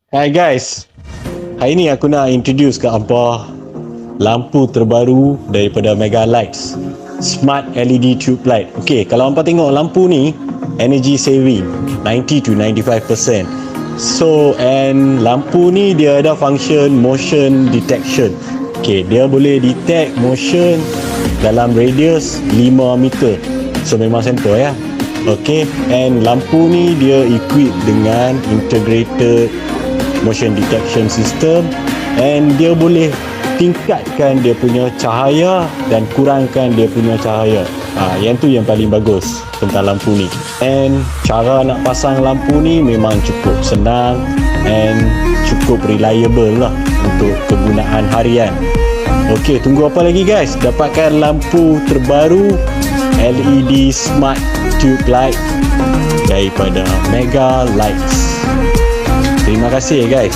Hai guys, hari ni aku nak introduce kat apa lampu terbaru daripada Mega Lights, Smart LED Tube Light. Okay, kalau hampa tengok lampu ni, energy saving 90 to 95%. So, and lampu ni dia ada function motion detection. Okay, dia boleh detect motion dalam radius 5 meter. So, memang simple ya. Okay, and lampu ni dia equip dengan integrated motion detection system, and dia boleh tingkatkan dia punya cahaya dan kurangkan dia punya cahaya. Yang tu yang paling bagus tentang lampu ni. And cara nak pasang lampu ni memang cukup senang and cukup reliable lah untuk kegunaan harian. Okey, tunggu apa lagi guys? Dapatkan lampu terbaru LED Smart Tube Light daripada Mega Lights. Terima kasih guys.